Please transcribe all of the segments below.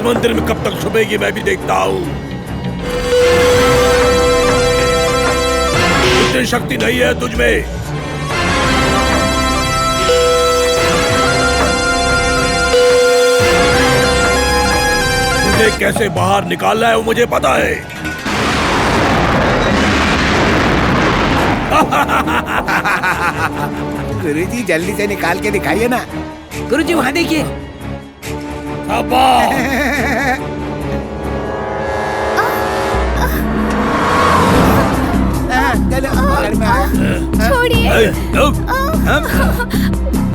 मंदिर में कब तक छुपेगी मैं भी देखता हूँ। इतनी शक्ति नहीं है तुझमें। तुझे कैसे बाहर निकालना है वो मुझे पता है। गुरुजी जल्दी से निकाल के दिखाइए ना। गुरुजी वहाँ देखिए। छोड़िए,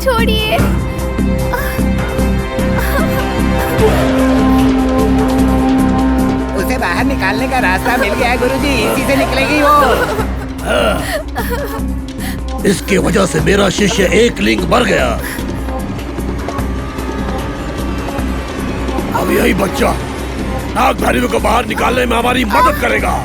छोड़िए। उसे बाहर निकालने का रास्ता मिल गया है गुरुजी, इसी से निकलेगी वो। इसकी वजह से मेरा शिष्य एक लिंग मर गया। अब यही बच्चा नागधारियों को बाहर निकालने में हमारी मदद करेगा।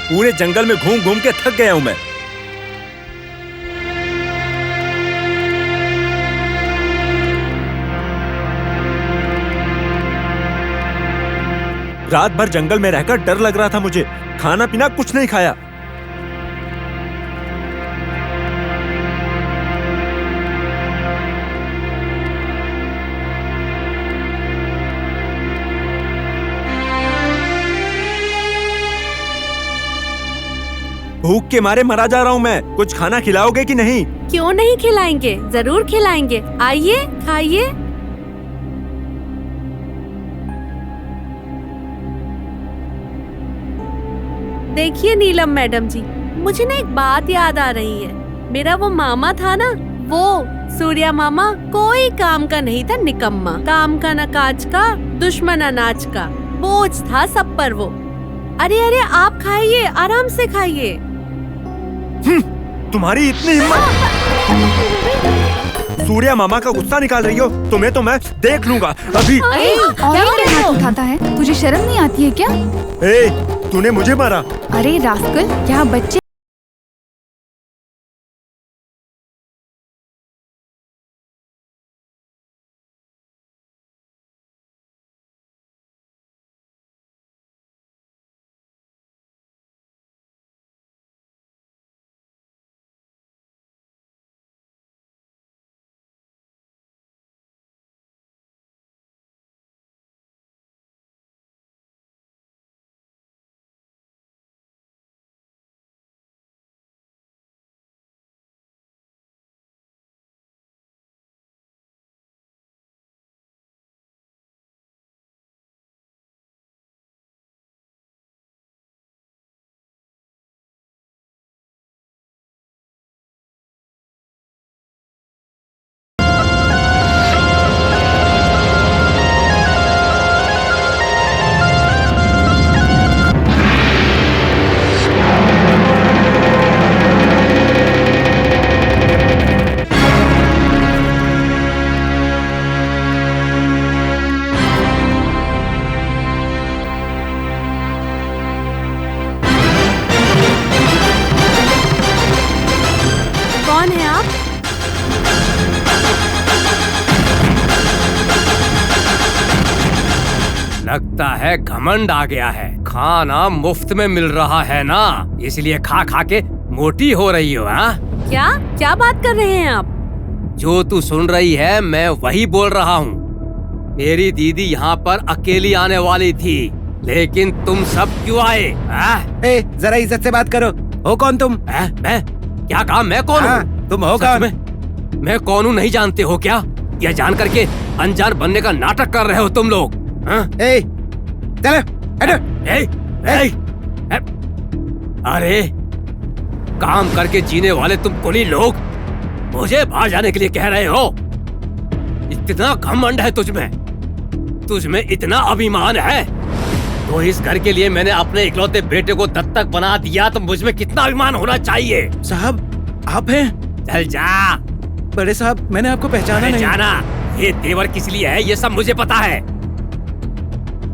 पूरे जंगल में घूम घूम के थक गया हूं मैं। रात भर जंगल में रहकर डर लग रहा था मुझे। खाना पीना कुछ नहीं खाया। भूख के मारे मरा जा रहा हूँ मैं। कुछ खाना खिलाओगे कि नहीं? क्यों नहीं खिलाएंगे, जरूर खिलाएंगे। आइए खाइए। देखिए नीलम मैडम जी, मुझे ना एक बात याद आ रही है। मेरा वो मामा था ना, वो सूर्या मामा, कोई काम का नहीं था, निकम्मा। काम का न काज का, दुश्मन अनाज का, बोझ था सब पर वो। अरे अरे आप खाइए, आराम से खाइए। तुम्हारी इतनी हिम्मत! सूर्या मामा का गुस्सा निकाल रही हो? तुम्हें तो मैं देख लूंगा अभी। क्या हाथ उठाता है? तुझे शर्म नहीं आती है क्या? तूने मुझे मारा। अरे रास्कल, यहाँ बच्चे लगता है घमंड आ गया है। खाना मुफ्त में मिल रहा है ना, इसलिए खा खा के मोटी हो रही हो। हाँ, क्या क्या बात कर रहे हैं आप? जो तू सुन रही है मैं वही बोल रहा हूँ। मेरी दीदी यहाँ पर अकेली आने वाली थी, लेकिन तुम सब क्यों आए? जरा इज्जत से बात करो। हो कौन तुम? मैं क्या कहा? मैं कौन हूँ? तुम हो कौन? मैं कौन हूँ नहीं जानते हो क्या? यह जान करके अनजान बनने का नाटक कर रहे हो तुम लोग। हाँ? चलो हटो। अरे काम करके जीने वाले तुम कुली लोग मुझे बाहर जाने के लिए कह रहे हो? इतना घमंड है तुझमें इतना अभिमान है? तो इस घर के लिए मैंने अपने इकलौते बेटे को दत्तक बना दिया, तो मुझमें कितना अभिमान होना चाहिए। साहब आप हैं? चल जा। बड़े साहब मैंने आपको पहचाना नहीं। जाना ये तेवर किस लिए है ये सब मुझे पता है।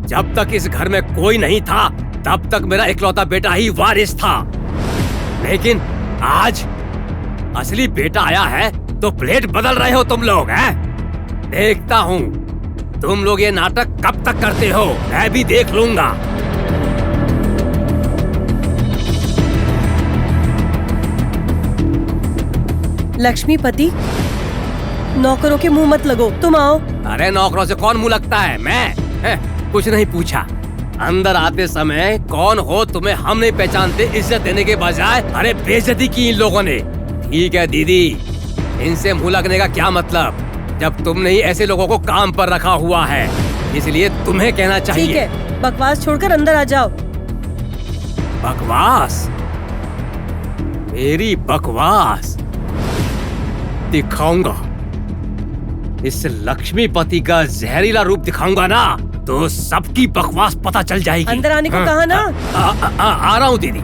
जब तक इस घर में कोई नहीं था तब तक मेरा इकलौता बेटा ही वारिस था, लेकिन आज असली बेटा आया है तो प्लेट बदल रहे हो तुम लोग। हैं? देखता हूँ तुम लोग ये नाटक कब तक करते हो, मैं भी देख लूंगा। लक्ष्मीपति, नौकरों के मुंह मत लगो, तुम आओ। अरे नौकरों से कौन मुंह लगता है? मैं कुछ नहीं पूछा। अंदर आते समय कौन हो तुम्हें हम नहीं पहचानते, इज्जत देने के बजाय अरे बेइज्जती की इन लोगों ने। ठीक है दीदी, इनसे मुंह लगने का क्या मतलब जब तुमने ही ऐसे लोगों को काम पर रखा हुआ है, इसलिए तुम्हें कहना चाहिए। ठीक है, बकवास छोड़कर अंदर आ जाओ। बकवास? मेरी बकवास दिखाऊंगा। इस लक्ष्मीपति का जहरीला रूप दिखाऊंगा ना तो सबकी बकवास पता चल जाएगी। अंदर आने को कहा ना। आ रहा हूँ दीदी।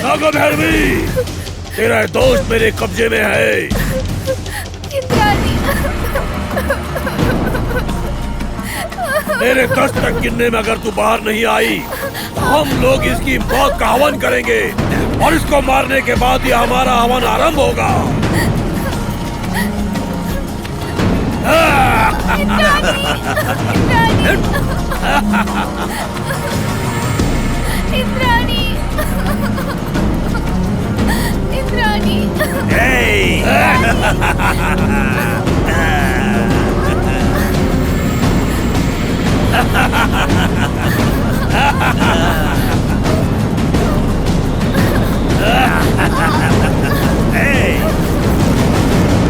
नागा भैरवी, तेरा दोस्त मेरे कब्जे में है। मेरे 10 तक गिनने में अगर तू बाहर नहीं आई तो हम लोग इसकी मौत का हवन करेंगे और इसको मारने के बाद ही हमारा हवन आरंभ होगा। इंद्राणी, इंद्राणी।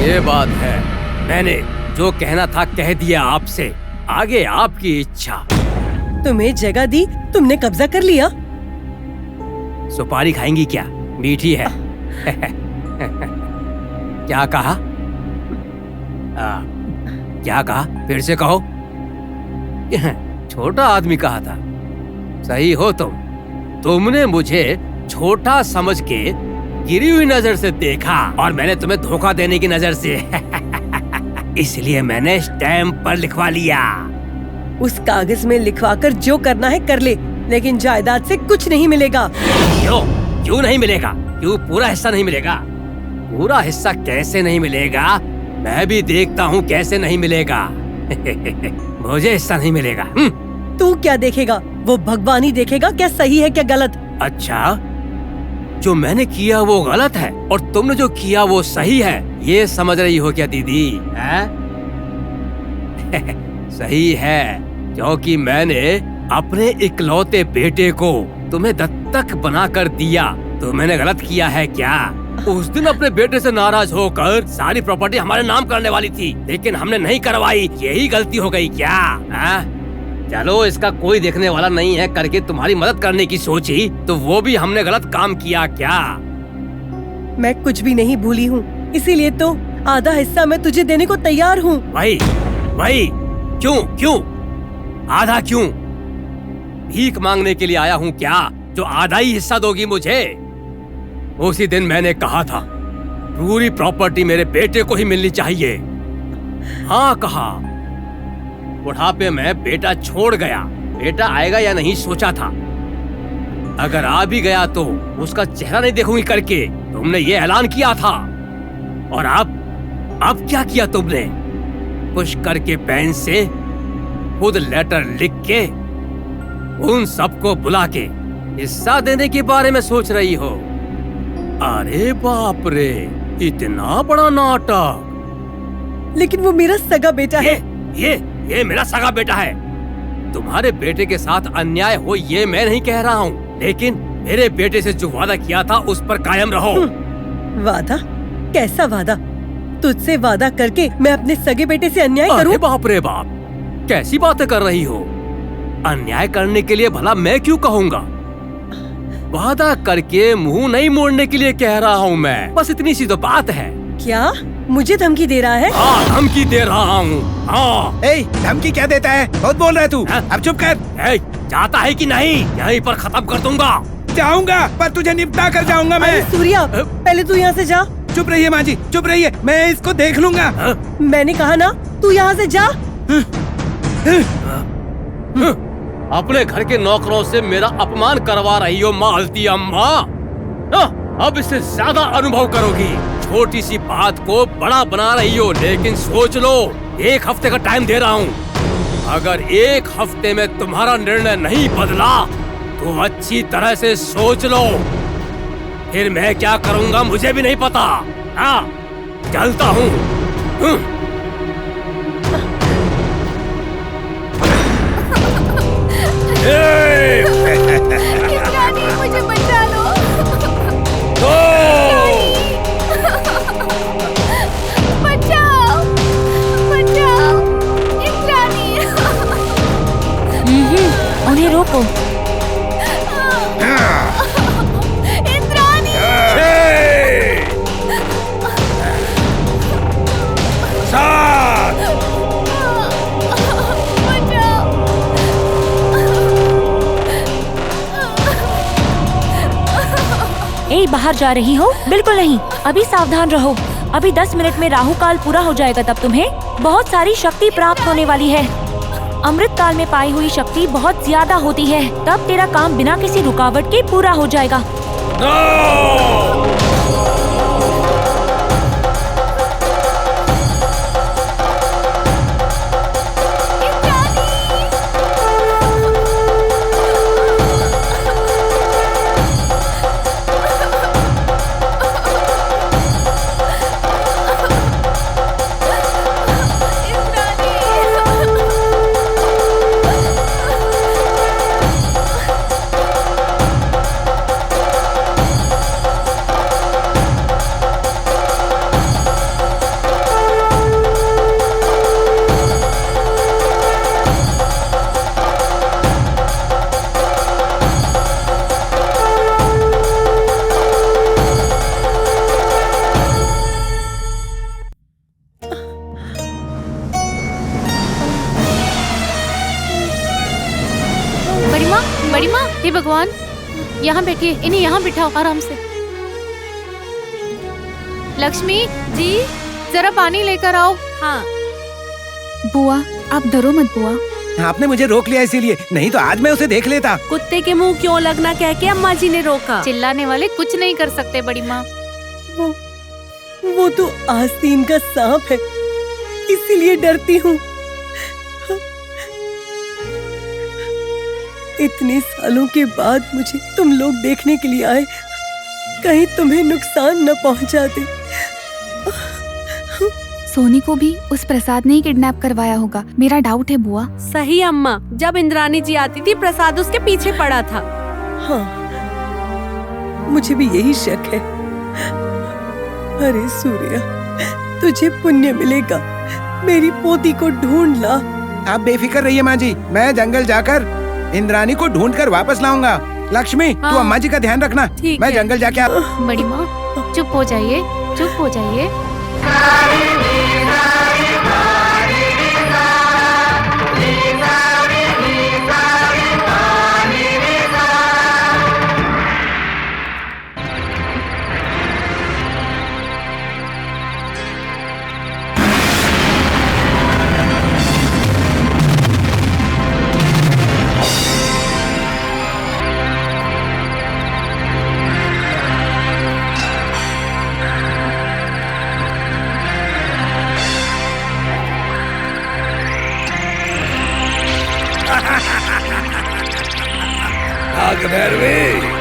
ये बात है, मैंने जो कहना था कह दिया आपसे, आगे आपकी इच्छा। तुम्हें जगह दी, तुमने कब्जा कर लिया। सुपारी खाएंगी क्या? मीठी है। क्या कहा? क्या कहा? फिर से कहो। छोटा आदमी कहा था। सही हो तुमने मुझे छोटा समझ के गिरी हुई नजर से देखा और मैंने तुम्हें धोखा देने की नजर से। इसलिए मैंने स्टैम्प पर लिखवा लिया। उस कागज में लिखवाकर जो करना है कर ले, लेकिन जायदाद से कुछ नहीं मिलेगा। क्यों नहीं मिलेगा? क्यों पूरा हिस्सा नहीं मिलेगा? पूरा हिस्सा कैसे नहीं मिलेगा? मैं भी देखता हूँ कैसे नहीं मिलेगा। मुझे हिस्सा नहीं मिलेगा। तू क्या देखेगा? वो भगवान ही देखेगा क्या सही है क्या गलत। अच्छा, जो मैंने किया वो गलत है और तुमने जो किया वो सही है, ये समझ रही हो क्या दीदी? सही है, क्योंकि मैंने अपने इकलौते बेटे को तुम्हें दत्तक बनाकर दिया। तो मैंने गलत किया है क्या? उस दिन अपने बेटे से नाराज होकर सारी प्रॉपर्टी हमारे नाम करने वाली थी, लेकिन हमने नहीं करवाई। यही गलती हो गई क्या? चलो, इसका कोई देखने वाला नहीं है करके तुम्हारी मदद करने की सोची तो वो भी हमने गलत काम किया क्या? मैं कुछ भी नहीं भूली हूँ, इसीलिए तो आधा हिस्सा मैं तुझे देने को तैयार हूँ। भाई वही क्यों क्यों आधा क्यों? भीख मांगने के लिए आया हूँ क्या जो आधा ही हिस्सा दोगी मुझे? उसी दिन मैंने कहा था पूरी प्रॉपर्टी मेरे बेटे को ही मिलनी चाहिए। हाँ कहा। बुढ़ापे में बेटा छोड़ गया, बेटा आएगा या नहीं सोचा था। अगर आ भी गया तो उसका चेहरा नहीं देखूंगी करके तुमने ये ऐलान किया था। और अब क्या किया तुमने? कुछ करके पेन से खुद लेटर लिख के उन सबको बुला के हिस्सा देने के बारे में सोच रही हो। अरे बाप रे, इतना बड़ा नाटक। लेकिन वो मेरा सगा बेटा है। ये मेरा सगा बेटा है। तुम्हारे बेटे के साथ अन्याय हो ये मैं नहीं कह रहा हूँ, लेकिन मेरे बेटे से जो वादा किया था उस पर कायम रहो। वादा? कैसा वादा? तुझसे वादा करके मैं अपने सगे बेटे से अन्याय करूं? बाप रे बाप, कैसी बातें कर रही हो? अन्याय करने के लिए भला मैं क्यों कहूँगा? वादा करके मुंह नहीं मोड़ने के लिए कह रहा हूँ मैं, बस इतनी सी तो बात है। क्या मुझे धमकी दे रहा है? हाँ धमकी दे रहा हूँ। हाँ धमकी क्या देता है? बहुत बोल रहा है तू। अब चुप कर। जाता है कि नहीं? यहीं पर खत्म कर दूंगा। जाऊंगा पर तुझे निपटा कर जाऊंगा मैं। सूर्या पहले तू यहाँ से जा। चुप रहिए माँ जी, चुप रहिए, मैं इसको देख लूंगा। मैंने कहा ना तू यहाँ से जा। अपने घर के नौकरों से मेरा अपमान करवा रही हो मालती अम्मा। अब इससे ज्यादा अनुभव करोगी। छोटी सी बात को बड़ा बना रही हो, लेकिन सोच लो 1 हफ्ते का टाइम दे रहा हूँ। अगर 1 हफ्ते में तुम्हारा निर्णय नहीं बदला तो अच्छी तरह से सोच लो, फिर मैं क्या करूँगा मुझे भी नहीं पता। हाँ चलता हूँ। मुझे बचा लो। बचाओ, बचाओ, इंद्राणी। उन्हें रोको। इंद्राणी। ए, बाहर जा रही हो? बिल्कुल नहीं, अभी सावधान रहो। अभी 10 मिनट में राहु काल पूरा हो जाएगा, तब तुम्हें बहुत सारी शक्ति प्राप्त होने वाली है। अमृत काल में पाई हुई शक्ति बहुत ज्यादा होती है, तब तेरा काम बिना किसी रुकावट के पूरा हो जाएगा। बड़ी माँ, हे भगवान, यहाँ बैठिए, इन्हें यहाँ बिठाओ आराम से। लक्ष्मी जी, जरा पानी लेकर आओ। हाँ। बुआ, आप डरो मत बुआ। आपने मुझे रोक लिया इसीलिए, नहीं तो आज मैं उसे देख लेता। कुत्ते के मुंह क्यों लगना कह के अम्मा जी ने रोका। चिल्लाने वाले कुछ नहीं कर सकते बड़ी माँ। वो तो आस्तीन का सांप है, इसीलिए डरती हूँ। इतने सालों के बाद मुझे तुम लोग देखने के लिए आए, कहीं तुम्हें नुकसान न पहुंचा दे। सोनी को भी उस प्रसाद ने ही किडनैप करवाया होगा, मेरा डाउट है बुआ। सही अम्मा, जब इंद्राणी जी आती थी प्रसाद उसके पीछे पड़ा था। हाँ, मुझे भी यही शक है। अरे सूर्या, तुझे पुण्य मिलेगा, मेरी पोती को ढूंढ ला। आप बेफिक्र रहिए माँ जी, मैं जंगल जाकर इंद्राणी को ढूंढ कर वापस लाऊंगा। लक्ष्मी, तू अम्मा जी का ध्यान रखना, मैं जंगल जाके बड़ी माँ चुप हो जाइए, चुप हो जाइए। नाग भैरवी।